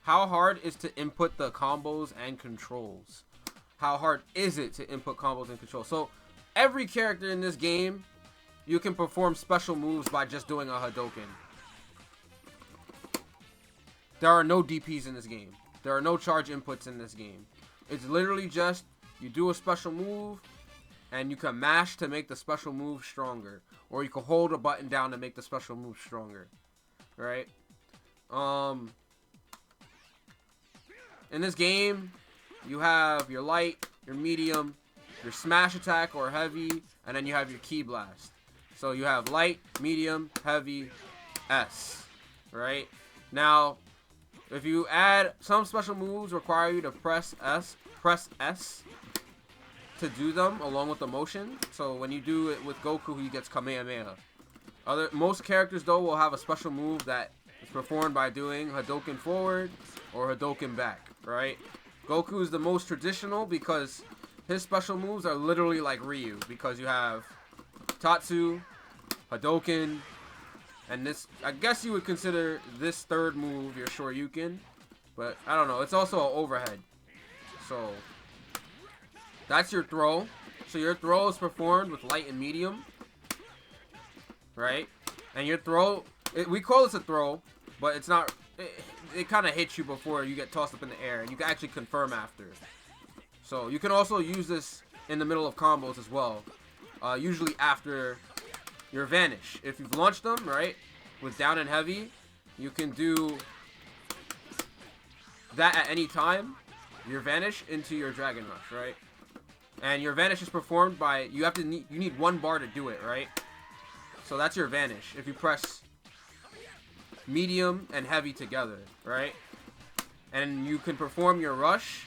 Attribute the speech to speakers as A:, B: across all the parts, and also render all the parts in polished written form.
A: How hard is to input the combos and controls? How hard is it to input combos and controls? So every character in this game, you can perform special moves by just doing a Hadouken. There are no DPs in this game. There are no charge inputs in this game. It's literally just you do a special move and you can mash to make the special move stronger. Or you can hold a button down to make the special move stronger. Right? In this game, you have your light, your medium, your smash attack or heavy, and then you have your ki blast. So you have light, medium, heavy, S. Right? Now, if you add some special moves require you to press S to do them along with the motion. So when you do it with Goku, he gets Kamehameha. Most characters though will have a special move that is performed by doing Hadouken forward or Hadouken back, right? Goku is the most traditional because his special moves are literally like Ryu, because you have Tatsu, Hadouken, and this, I guess you would consider this third move your Shoryuken, but I don't know, it's also an overhead. So that's your throw. So your throw is performed with light and medium, right? And your throw, we call this a throw, but it's not, it kind of hits you before you get tossed up in the air, and you can actually confirm after. So you can also use this in the middle of combos as well, usually after your vanish. If you've launched them, right, with down and heavy, you can do that at any time, your vanish into your dragon rush, right? And your vanish is performed by, you need 1 bar to do it, right? So that's your vanish if you press medium and heavy together, right? And you can perform your rush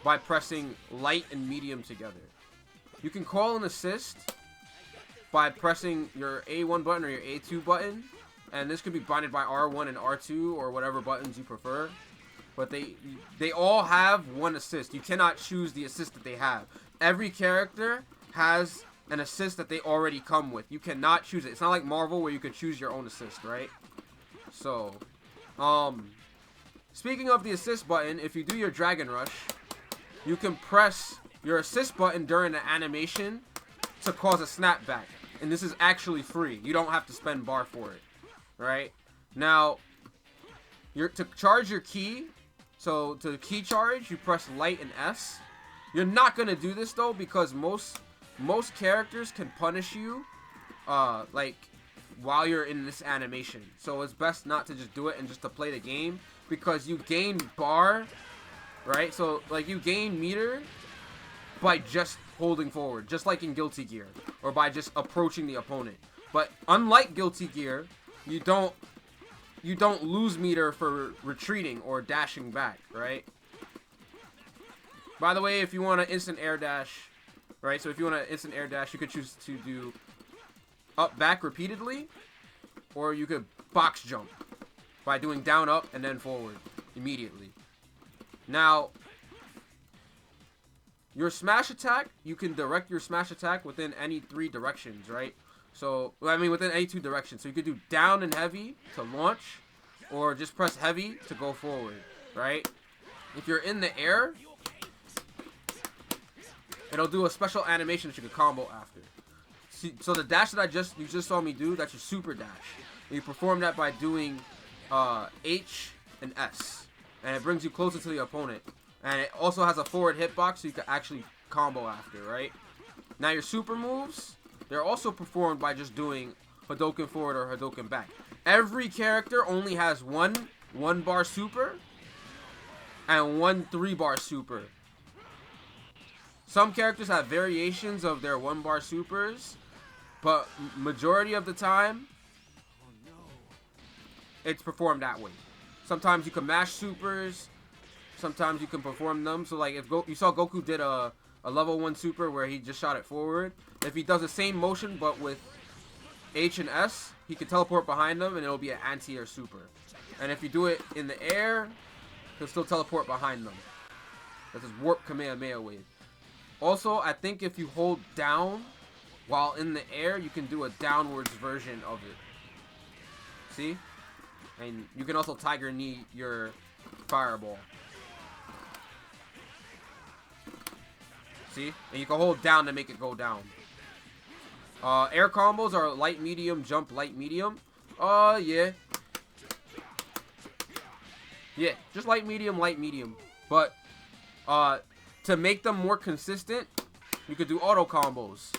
A: by pressing light and medium together. You can call an assist by pressing your A1 button or your A2 button, and this could be binded by R1 and R2 or whatever buttons you prefer. But they all have one assist. You cannot choose the assist that they have. Every character has an assist that they already come with. You cannot choose it. It's not like Marvel where you can choose your own assist, right? So, speaking of the assist button, if you do your Dragon Rush, you can press your assist button during the animation to cause a snapback. And this is actually free. You don't have to spend bar for it, right? Now, to charge your ki, so to ki charge, you press light and S. You're not going to do this though, because most characters can punish you, like, while you're in this animation. So it's best not to just do it and just to play the game, because you gain bar, right? So, like, you gain meter by just holding forward, just like in Guilty Gear, or by just approaching the opponent. But unlike Guilty Gear, you don't lose meter for retreating or dashing back, right? By the way, if you want an instant air dash, right? So if you want an instant air dash, you could choose to do up back repeatedly, or you could box jump by doing down up and then forward immediately. Now, your smash attack, you can direct your smash attack within any 3 directions, right? So, I mean, within any 2 directions. So you could do down and heavy to launch, or just press heavy to go forward, right? If you're in the air, it'll do a special animation that you can combo after. See, so the dash that you just saw me do, that's your super dash. And you perform that by doing H and S, and it brings you closer to the opponent. And it also has a forward hitbox, so you can actually combo after, right? Now your super moves, they're also performed by just doing Hadouken forward or Hadouken back. Every character only has one 1-bar super and 1 3-bar super. Some characters have variations of their 1-bar supers, but majority of the time, it's performed that way. Sometimes you can mash supers, sometimes you can perform them. So like if you saw Goku did a level 1 super where he just shot it forward. If he does the same motion but with H and S, he can teleport behind them and it'll be an anti-air super. And if you do it in the air, he'll still teleport behind them. That's his warp Kamehameha wave. Also, I think if you hold down while in the air, you can do a downwards version of it. See? And you can also Tiger Knee your fireball. See? And you can hold down to make it go down. Air combos are light, medium, jump, light, medium. Yeah. Yeah, just light, medium, light, medium. But, to make them more consistent, you could do auto combos.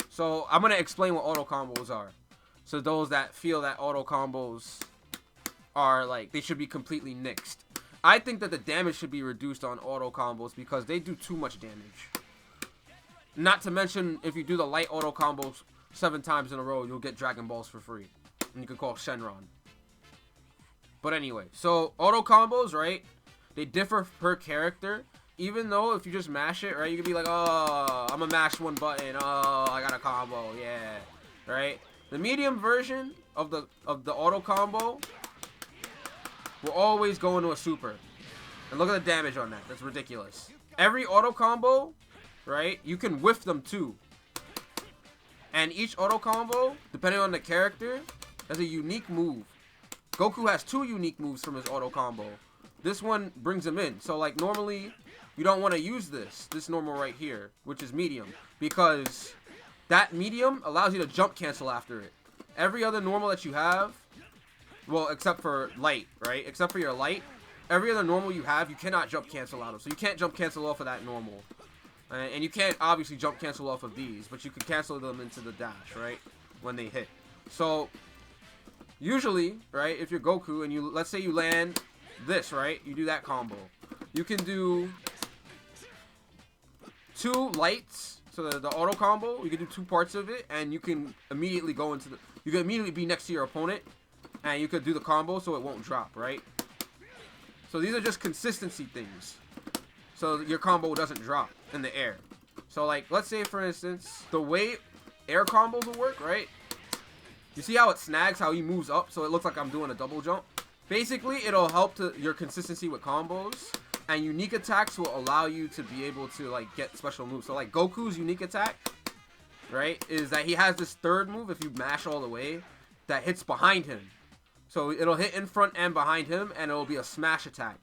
A: So, I'm going to explain what auto combos are. So, those that feel that auto combos are, like, they should be completely nixed. I think that the damage should be reduced on auto combos because they do too much damage. Not to mention, if you do the light auto combos 7 times in a row, you'll get Dragon Balls for free. And you can call Shenron. But anyway, so auto combos, right? They differ per character. Even though if you just mash it, right? You can be like, oh, I'm gonna mash one button. Oh, I got a combo. Yeah. Right? The medium version of the auto combo will always go into a super. And look at the damage on that. That's ridiculous. Every auto combo, right? You can whiff them too. And each auto combo, depending on the character, has a unique move. Goku has 2 unique moves from his auto combo. This one brings him in. So, like, normally, you don't want to use this normal right here, which is medium. Because that medium allows you to jump cancel after it. Every other normal that you have, well, except for light, right? Except for your light, every other normal you have, you cannot jump cancel out of. So you can't jump cancel off of that normal. And you can't obviously jump cancel off of these, but you can cancel them into the dash, right? When they hit. So, usually, right, if you're Goku and you, let's say you land this, right? You do that combo. You can do 2 lights, so the auto combo, you can do 2 parts of it, and you can immediately go into the, you can immediately be next to your opponent, and you could do the combo so it won't drop, right? So these are just consistency things. So your combo doesn't drop in the air. So like, let's say for instance, the way air combos will work, right? You see how it snags, how he moves up, so it looks like I'm doing a double jump? Basically, it'll help to your consistency with combos, and unique attacks will allow you to be able to like get special moves. So like Goku's unique attack, right, is that he has this 3rd move, if you mash all the way, that hits behind him. So it'll hit in front and behind him, and it'll be a smash attack.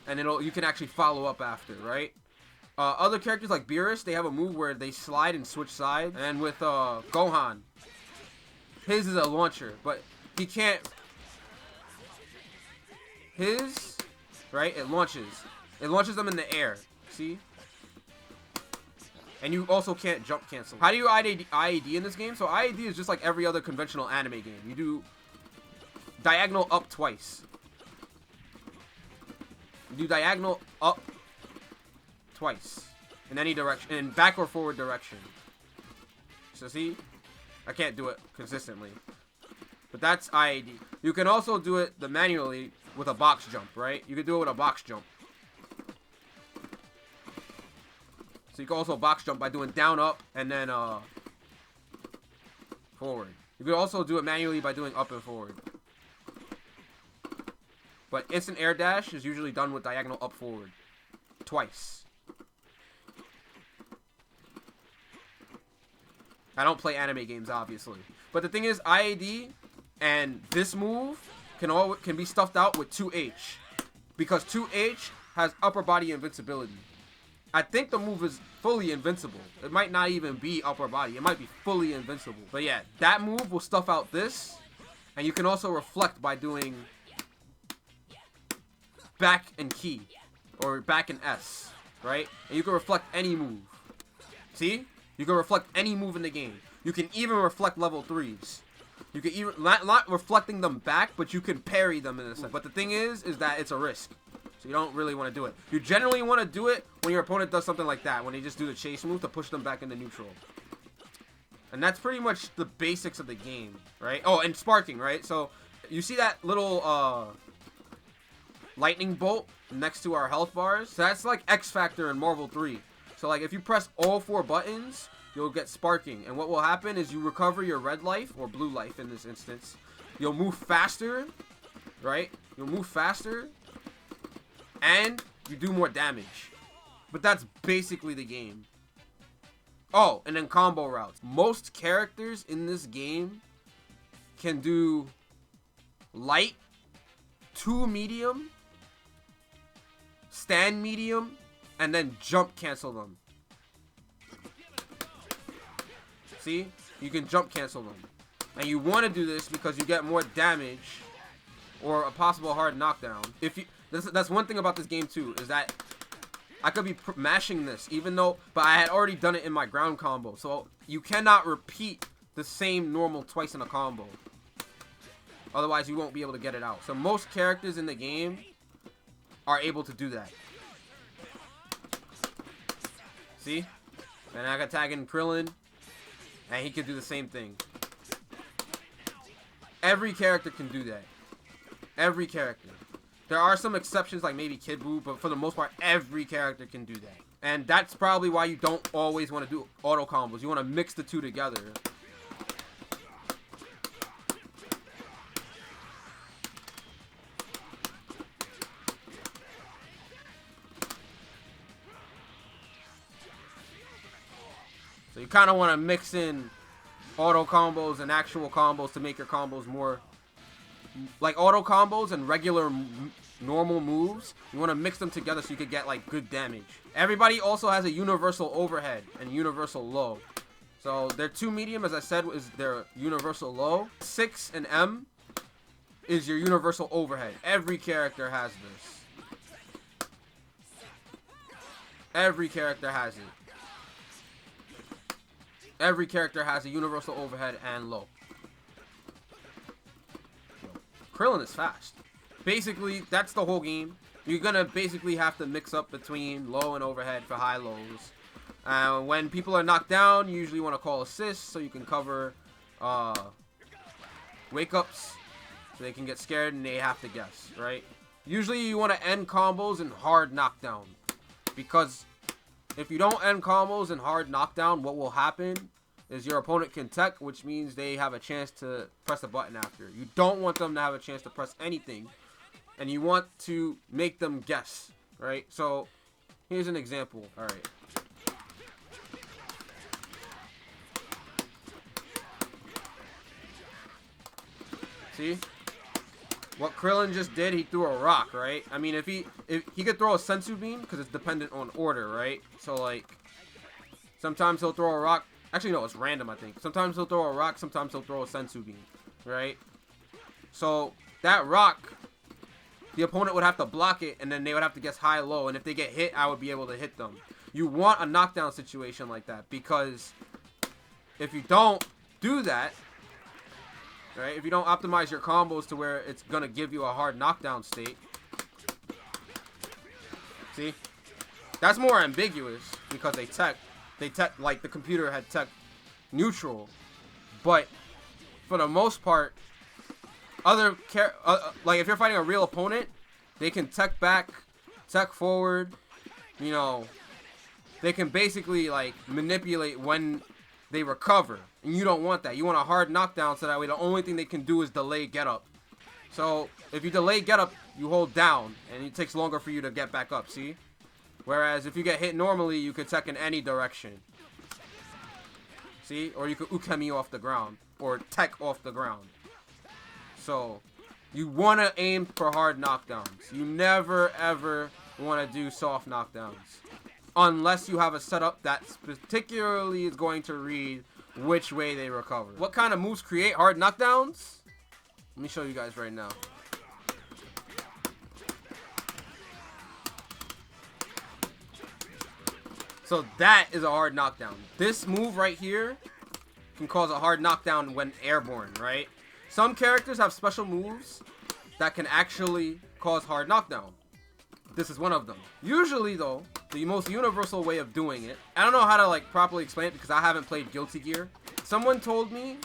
A: And you can actually follow up after, right? Other characters like Beerus, they have a move where they slide and switch sides. And with Gohan, his is a launcher, but he can't. His, right? It launches. It launches them in the air. See? And you also can't jump cancel. How do you IAD in this game? So IAD is just like every other conventional anime game. You do diagonal up twice. You do diagonal up twice in any direction, in back or forward direction. So see, I can't do it consistently, but that's IAD. You can also do it manually with a box jump, right? You can do it with a box jump. So you can also box jump by doing down, up, and then forward. You can also do it manually by doing up and forward. But instant air dash is usually done with diagonal up forward. Twice. I don't play anime games, obviously. But the thing is, IAD and this move can be stuffed out with 2H. Because 2H has upper body invincibility. I think the move is fully invincible. It might not even be upper body. It might be fully invincible. But yeah, that move will stuff out this. And you can also reflect by doing back and key, or back and S, right? And you can reflect any move. See? You can reflect any move in the game. You can even reflect level 3s. You can even, not reflecting them back, but you can parry them in a sense. But the thing is that it's a risk. So you don't really want to do it. You generally want to do it when your opponent does something like that, when they just do the chase move to push them back into neutral. And that's pretty much the basics of the game, right? Oh, and sparking, right? So you see that little, lightning bolt next to our health bars? So that's like X Factor in Marvel 3. So like if you press all 4 buttons, you'll get sparking. And what will happen is you recover your red life, or blue life in this instance. You'll move faster, right? You'll move faster, and you do more damage. But that's basically the game. Oh, and then combo routes. Most characters in this game can do light, 2 medium, stand medium, and then jump cancel them. See? You can jump cancel them. And you want to do this because you get more damage or a possible hard knockdown. If you that's one thing about this game too, is that I could be mashing this even though, but I had already done it in my ground combo. So you cannot repeat the same normal twice in a combo. Otherwise you won't be able to get it out. So most characters in the game are able to do that. See? And I got tagging Krillin, and he can do the same thing. Every character can do that. Every character. There are some exceptions like maybe Kid Buu, but for the most part, every character can do that. And that's probably why you don't always want to do auto combos. You want to mix the two together. So you kind of want to mix in auto combos and actual combos to make your combos more like auto combos and regular normal moves. You want to mix them together so you could get like good damage. Everybody also has a universal overhead and universal low. So their 2 medium, as I said, is their universal low. 6 and M is your universal overhead. Every character has this. Every character has it. Every character has a universal overhead and low. Krillin is fast. Basically, that's the whole game. You're gonna basically have to mix up between low and overhead for high lows. When people are knocked down, you usually want to call assists so you can cover wake ups, so they can get scared and they have to guess, right? Usually you want to end combos in hard knockdown, because if you don't end combos in hard knockdown, what will happen is your opponent can tech, which means they have a chance to press a button after. You don't want them to have a chance to press anything, and you want to make them guess, right? So here's an example. All right. See? What Krillin just did, he threw a rock, right? I mean, if he could throw a sensu bean, because it's dependent on order, right? So, like, sometimes he'll throw a rock. Actually, no, it's random, I think. Sometimes he'll throw a rock, sometimes he'll throw a sensu bean, right? So, that rock, the opponent would have to block it, and then they would have to guess high-low, and if they get hit, I would be able to hit them. You want a knockdown situation like that, because if you don't do that, right, if you don't optimize your combos to where it's going to give you a hard knockdown state, see? That's more ambiguous, because they tech, like the computer had tech neutral, but for the most part, like if you're fighting a real opponent, they can tech back, tech forward, you know, they can basically like manipulate when they recover, and you don't want that. You want a hard knockdown, so that way the only thing they can do is delay get up. So if you delay get up, you hold down, and it takes longer for you to get back up, see? Whereas if you get hit normally, you could tech in any direction. See? Or you could ukemi off the ground, or tech off the ground. So you want to aim for hard knockdowns. You never ever want to do soft knockdowns, unless you have a setup that particularly is going to read which way they recover. What kind of moves create hard knockdowns? Let me show you guys right now. So that is a hard knockdown. This move right here can cause a hard knockdown when airborne, right? Some characters have special moves that can actually cause hard knockdown. This is one of them. Usually though, the most universal way of doing it, I don't know how to like properly explain it because I haven't played Guilty Gear. Someone told me,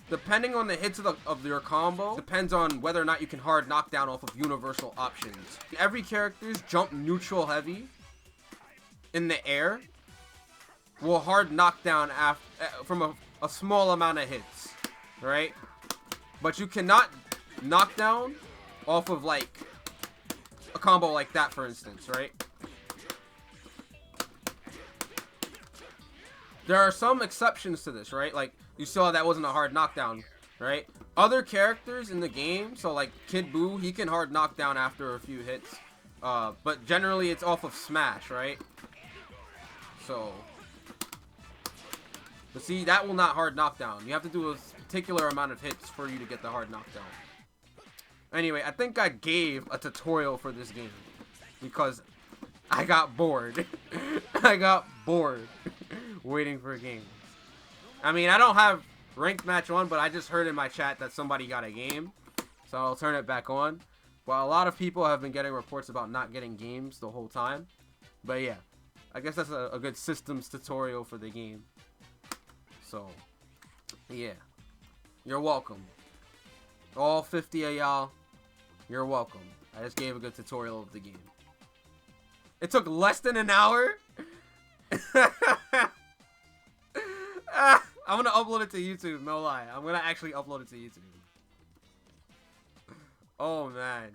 A: depending on the hits of your combo, depends on whether or not you can hard knockdown off of universal options. Every character's jump neutral heavy in the air will hard knockdown from a small amount of hits, right? But you cannot knock down off of like a combo like that, for instance, right? There are some exceptions to this, right? Like you saw that wasn't a hard knockdown, right? Other characters in the game, so like Kid Buu, he can hard knock down after a few hits. But generally it's off of smash, right? So, but see, that will not hard knockdown. You have to do a particular amount of hits for you to get the hard knockdown. Anyway, I think I gave a tutorial for this game because I got bored. I got bored waiting for games. I mean, I don't have ranked match on, but I just heard in my chat that somebody got a game, so I'll turn it back on. Well, a lot of people have been getting reports about not getting games the whole time. But yeah, I guess that's a good systems tutorial for the game. So, yeah. You're welcome. All 50 of y'all, you're welcome. I just gave a good tutorial of the game. It took less than an hour? I'm gonna upload it to YouTube, no lie. I'm gonna actually upload it to YouTube. Oh, man.